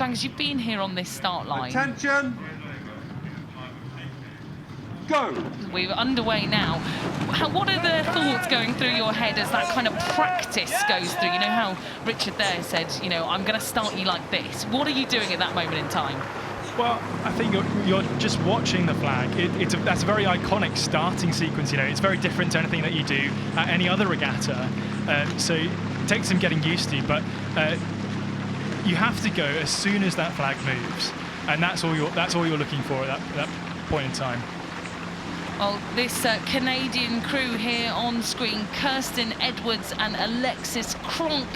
So Angus, you've been here on this start line. Attention! Go! We're underway now. What are the thoughts going through your head as that kind of practice goes through? You know how Richard there said, you know, I'm going to start you like this. What are you doing at that moment in time? Well, I think you're just watching the flag. That's a very iconic starting sequence. You know, it's very different to anything that you do at any other regatta. So it takes some getting used to, but you have to go as soon as that flag moves, and that's all you're looking for at that point in time. Well, this Canadian crew here on screen, Kirsten Edwards and Alexis Cronk,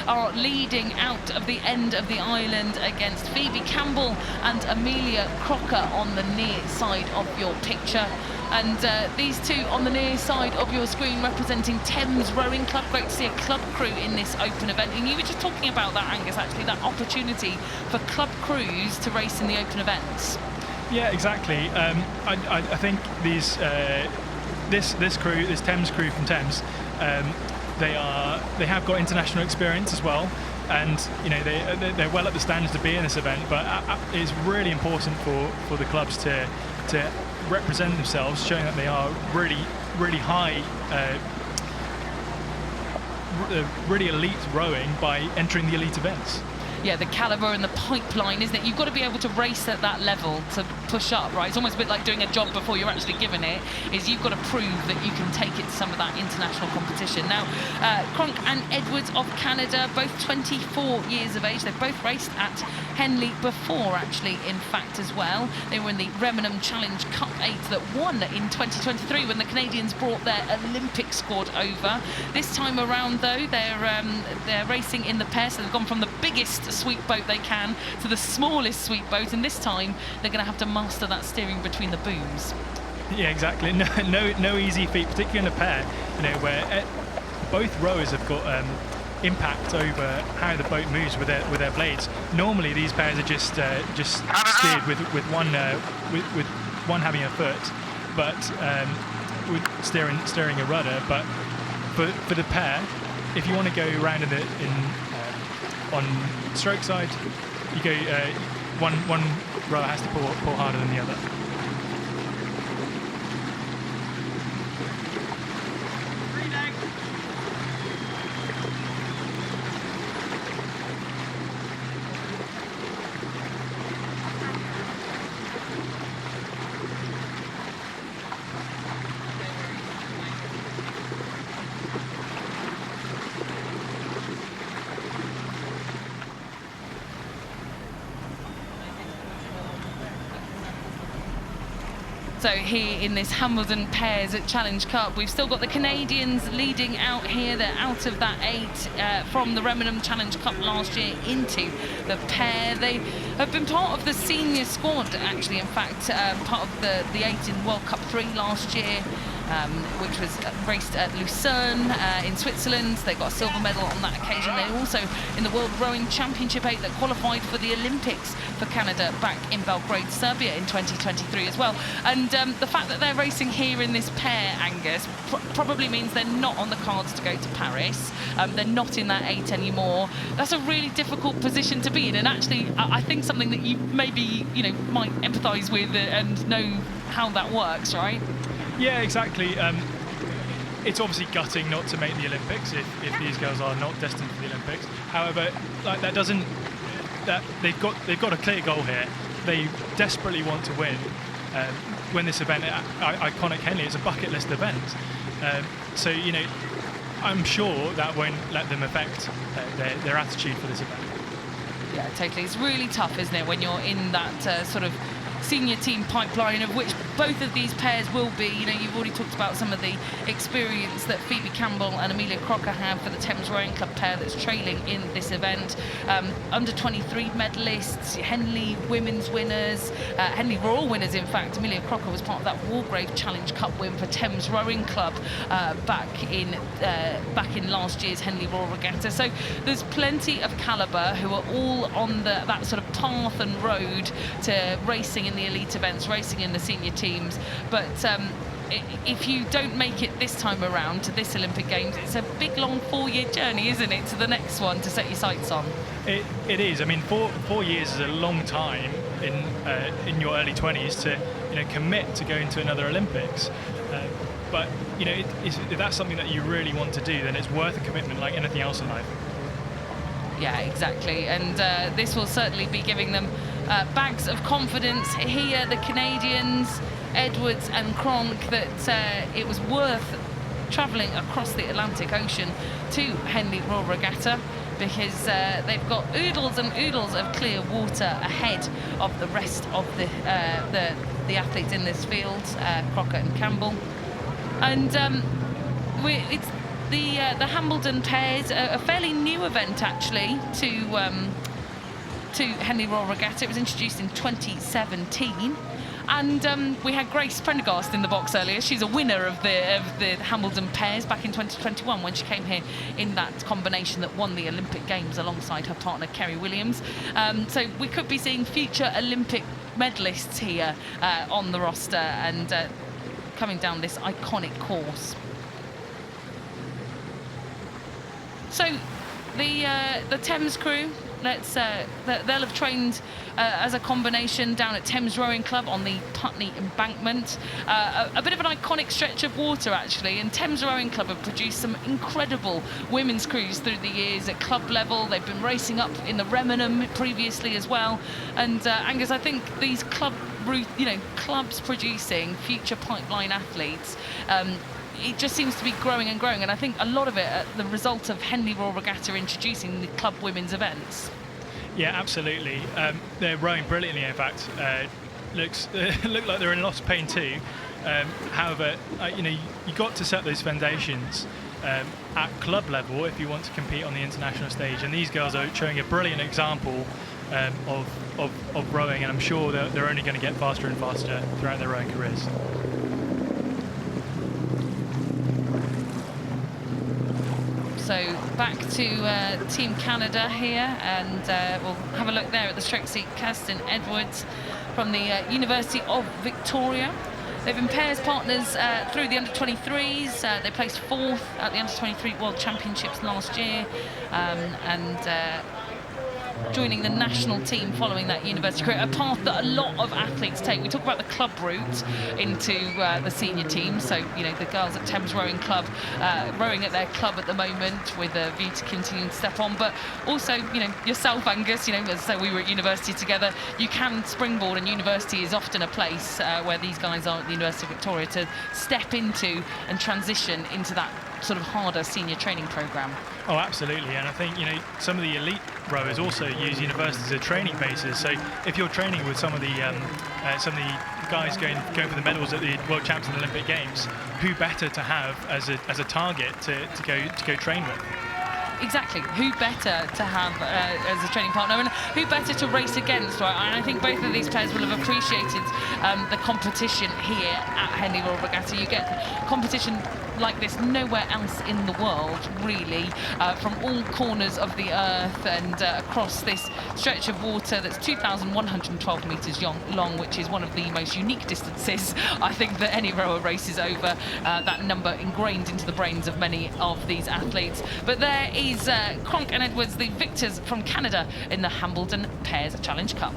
are leading out of the end of the island against Phoebe Campbell and Amelia Crocker on the near side of your picture. And these two on the near side of your screen representing Thames Rowing Club. Great to see a club crew in this open event. And you were just talking about that, Angus, actually, that opportunity for club crews to race in the open events. Yeah, exactly. I think this crew, this Thames crew from Thames, they have got international experience as well, and you know they're well up the standards to be in this event. But it's really important for the clubs to represent themselves, showing that they are really high, really elite rowing by entering the elite events. Yeah, the calibre and the pipeline, isn't it? You've got to be able to race at that level to push up, right? It's almost a bit like doing a job before you're actually given it, is you've got to prove that you can take it to some of that international competition. Now, Cronk and Edwards of Canada, both 24 years of age. They've both raced at Henley before, actually, in fact, as well. They were in the Hambleden Challenge Cup 8 that won in 2023 when the Canadians brought their Olympic squad over. This time around, though, they're racing in the pair, so they've gone from the biggest sweep boat they can to the smallest sweep boat, and this time they're going to have to master that steering between the booms. Yeah, exactly. No easy feat, particularly in a pair, you know, where both rowers have got impact over how the boat moves with their blades. Normally these pairs are just steered with one having a foot, but with steering a rudder. But for the pair, if you want to go around on stroke side, you go one rower has to pull harder than the other. So here in this Hambleden Pairs Challenge Cup, we've still got the Canadians leading out here. They're out of that 8 from the Hambleden Challenge Cup last year into the pair. They have been part of the senior squad, actually, in fact, part of the 8 in World Cup 3 last year. Which was raced at Lucerne in Switzerland. They got a silver medal on that occasion. They also in the World Rowing Championship 8 that qualified for the Olympics for Canada back in Belgrade, Serbia in 2023 as well. And the fact that they're racing here in this pair, Angus, probably means they're not on the cards to go to Paris. They're not in that 8 anymore. That's a really difficult position to be in, and actually I think something that you maybe might empathise with and know how that works, right? Yeah, exactly. It's obviously gutting not to make the Olympics if these girls are not destined for the Olympics. However, like they've got a clear goal here. They desperately want to win this event. Iconic Henley is a bucket list event. So I'm sure that won't let them affect their attitude for this event. Yeah, totally. It's really tough, isn't it, when you're in that sort of senior team pipeline, of which both of these pairs will be. You've already talked about some of the experience that Phoebe Campbell and Amelia Crocker have for the Thames Rowing Club pair that's trailing in this event. Under 23 medalists, Henley women's winners, Henley Royal winners, in fact. Amelia Crocker was part of that Wargrave Challenge Cup win for Thames Rowing Club back in last year's Henley Royal Regatta. So there's plenty of calibre who are all on that sort of path and road to racing in the elite events, racing in the senior teams. But if you don't make it this time around to this Olympic Games, it's a big, long 4-year journey, isn't it, to the next one to set your sights on? It is. I mean, 4 years is a long time in your early 20s to commit to going to another Olympics. But if that's something that you really want to do, then it's worth a commitment like anything else in life. Yeah, exactly. And this will certainly be giving them bags of confidence here, the Canadians, Edwards and Cronk, that it was worth travelling across the Atlantic Ocean to Henley Royal Regatta, because they've got oodles and oodles of clear water ahead of the rest of the athletes in this field, Crocker and Campbell. And it's the Hambleden Pairs, a fairly new event actually to Henley Royal Regatta. It was introduced in 2017. And we had Grace Prendergast in the box earlier. She's a winner of the Hambleden Pairs back in 2021 when she came here in that combination that won the Olympic Games alongside her partner Kerry Williams. So we could be seeing future Olympic medalists here on the roster and coming down this iconic course. So the Thames crew, they'll have trained as a combination down at Thames Rowing Club on the Putney Embankment. A bit of an iconic stretch of water actually, and Thames Rowing Club have produced some incredible women's crews through the years at club level. They've been racing up in the Remenham previously as well. And Angus, I think these clubs producing future pipeline athletes, it just seems to be growing and growing, and I think a lot of it the result of Henley Royal Regatta introducing the club women's events. Yeah, absolutely. They're rowing brilliantly, in fact. Look like they're in a lot of pain too. However, you got to set those foundations at club level if you want to compete on the international stage, and these girls are showing a brilliant example of rowing, and I'm sure they're only going to get faster and faster throughout their rowing careers. So back to Team Canada here, and we'll have a look there at the stroke seat. Kirsten Edwards from the University of Victoria. They've been pairs partners through the under-23s. They placed 4th at the under-23 World Championships last year, and joining the national team following that university career, a path that a lot of athletes take. We talk about the club route into the senior team, so the girls at Thames Rowing Club rowing at their club at the moment with a view to continuing to step on, but also yourself, Angus, as so we were at university together, you can springboard, and university is often a place where these guys are at the University of Victoria to step into and transition into that sort of harder senior training program. Oh, absolutely, and I think some of the elite rowers also use universities as training bases. So if you're training with some of the guys going for the medals at the World Champs and Olympic Games, who better to have as a target to go train with? Exactly. Who better to have as a training partner, and who better to race against, right? And I think both of these players will have appreciated the competition here at Henley Royal Regatta. You get competition like this nowhere else in the world, really, from all corners of the earth and across this stretch of water that's 2,112 metres long, which is one of the most unique distances, I think, that any rower races over. That number ingrained into the brains of many of these athletes. But there is Cronk and Edwards, the victors from Canada in the Hambleden Pairs Challenge Cup.